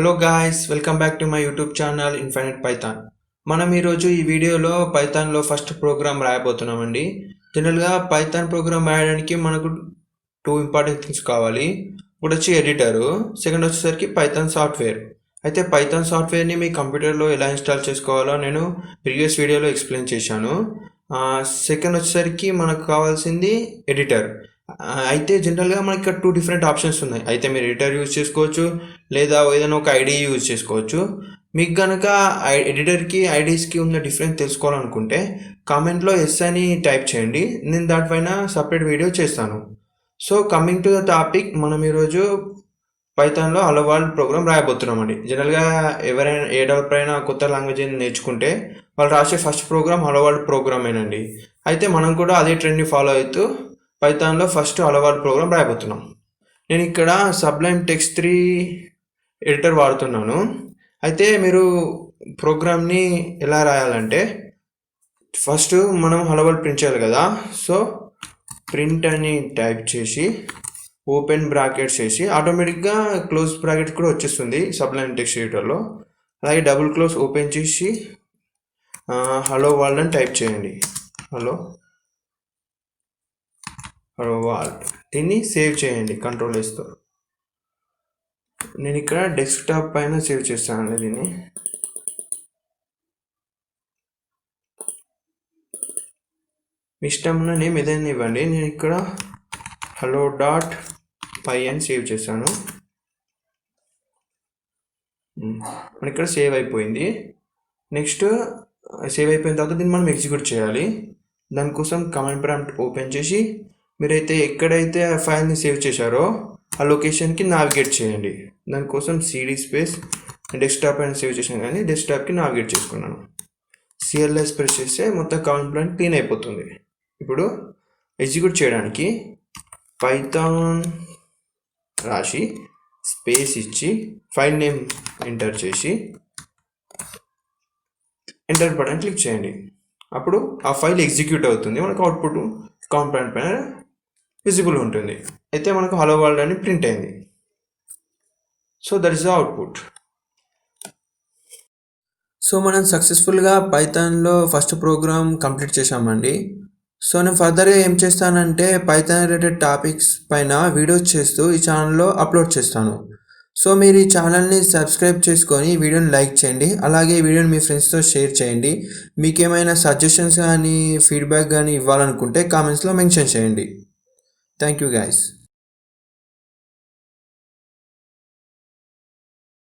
Hello guys, welcome back to my YouTube channel infinite Python. మనం ఈరోజు ఈ వీడియోలో పైథాన్లో ఫస్ట్ ప్రోగ్రామ్ రాయబోతున్నామండి. జనరల్గా పైథాన్ ప్రోగ్రామ్ రాయడానికి మనకు టూ ఇంపార్టెంట్ థింగ్స్ కావాలి. ఒకటి వచ్చి ఎడిటరు, సెకండ్ వచ్చేసరికి పైథాన్ సాఫ్ట్వేర్. అయితే పైథాన్ సాఫ్ట్వేర్ని మీ కంప్యూటర్లో ఎలా ఇన్స్టాల్ చేసుకోవాలో నేను ప్రీవియస్ వీడియోలో ఎక్స్ప్లెయిన్ చేశాను. సెకండ్ వచ్చేసరికి మనకు కావాల్సింది ఎడిటర్. అయితే జనరల్గా మనకి ఇక్కడ టూ డిఫరెంట్ ఆప్షన్స్ ఉన్నాయి. అయితే మీరు ఎడిటర్ యూజ్ చేసుకోవచ్చు, లేదా ఏదైనా ఒక ఐడి యూజ్ చేసుకోవచ్చు. మీకు కనుక ఎడిటర్కి ఐడీస్కి ఉన్న డిఫరెన్స్ తెలుసుకోవాలనుకుంటే కామెంట్లో ఎస్ అని టైప్ చేయండి. నేను దానిపైన సపరేట్ వీడియో చేస్తాను. So coming to the topic, మనం ఈరోజు పైథాన్లో హలో వరల్డ్ ప్రోగ్రామ్ రాయబోతున్నామండి. జనరల్గా ఎవరైనా ఏ డెవలపర్ అయినా కొత్త లాంగ్వేజ్ నేర్చుకుంటే వాళ్ళు రాసే ఫస్ట్ ప్రోగ్రామ్ హలో వరల్డ్ ప్రోగ్రామేనండి. అయితే మనం కూడా అదే ట్రెండ్ని ఫాలో అవుతూ పైథాన్లో ఫస్ట్ హలో వరల్డ్ ప్రోగ్రామ్ రాయబోతున్నాం. నేను ఇక్కడ సబ్లైమ్ టెక్స్ట్ 3 ఎడిటర్ వాడుతున్నాను. అయితే మీరు ప్రోగ్రామ్ని ఎలా రాయాలంటే ఫస్ట్ మనం హలో వరల్డ్ ప్రింట్ చేయాలి కదా. సో ప్రింట్ అని టైప్ చేసి ఓపెన్ బ్రాకెట్స్ చేసి ఆటోమేటిక్గా క్లోజ్ బ్రాకెట్ కూడా వచ్చేస్తుంది సబ్లైమ్ టెక్స్ట్ ఎడిటర్లో. అలాగే డబుల్ క్లోజ్ ఓపెన్ చేసి హలో వరల్డ్ అని టైప్ చేయండి. హలో వరల్డ్, దీన్ని సేవ్ చేయండి కంట్రోల్ ఎస్తో. నేను ఇక్కడ డెస్క్టాప్ పైన సేవ్ చేస్తానండి. దీన్ని మీ ఇష్టం ఉన్న నేమ్ ఏదైనా ఇవ్వండి. నేను ఇక్కడ hello.py అని సేవ్ చేశాను. మన ఇక్కడ సేవ్ అయిపోయింది. నెక్స్ట్ సేవ్ అయిపోయిన తర్వాత దీన్ని మనం ఎగ్జిక్యూట్ చేయాలి. దానికోసం కమాండ్ ప్రాంప్ట్ ఓపెన్ చేసి మీరైతే ఎక్కడైతే ఆ ఫైల్ని సేవ్ చేశారో ఆ లొకేషన్కి నావిగేట్ చేయండి. దానికోసం సిడి స్పేస్ డెస్క్టాప్ అని సేవ్ చేశాను, కానీ డెస్క్టాప్కి నావిగేట్ చేసుకున్నాను. సిఎల్ఎస్ ప్రెస్ చేస్తే మొత్తం కమాండ్ ప్రాంప్ట్ క్లీన్ అయిపోతుంది. ఇప్పుడు ఎగ్జిక్యూట్ చేయడానికి పైథాన్ రాసి స్పేస్ ఇచ్చి ఫైల్ నేమ్ ఎంటర్ చేసి ఎంటర్ బటన్ క్లిక్ చేయండి. అప్పుడు ఆ ఫైల్ ఎగ్జిక్యూట్ అవుతుంది. మనకు అవుట్పుట్ కమాండ్ ప్రాంప్ట్ పైన విజిబుల్ ఉంటుంది. అయితే మనకు హలో వరల్డ్ అని ప్రింట్ అయింది. So that is the output. So మనం సక్సెస్ఫుల్గా పైథాన్లో ఫస్ట్ ప్రోగ్రామ్ కంప్లీట్ చేసామండి. సో నేను ఫర్దర్గా ఏం చేస్తానంటే పైథాన్ రిలేటెడ్ టాపిక్స్ పైన వీడియోస్ చేస్తూ ఈ ఛానల్లో అప్లోడ్ చేస్తాను. సో మీరు ఈ ఛానల్ని సబ్స్క్రైబ్ చేసుకొని ఈ వీడియోని లైక్ చేయండి. అలాగే ఈ వీడియోని మీ ఫ్రెండ్స్తో షేర్ చేయండి. మీకు ఏమైనా సజెషన్స్ కానీ ఫీడ్బ్యాక్ కానీ ఇవ్వాలనుకుంటే కామెంట్స్లో మెన్షన్ చేయండి. Thank you guys.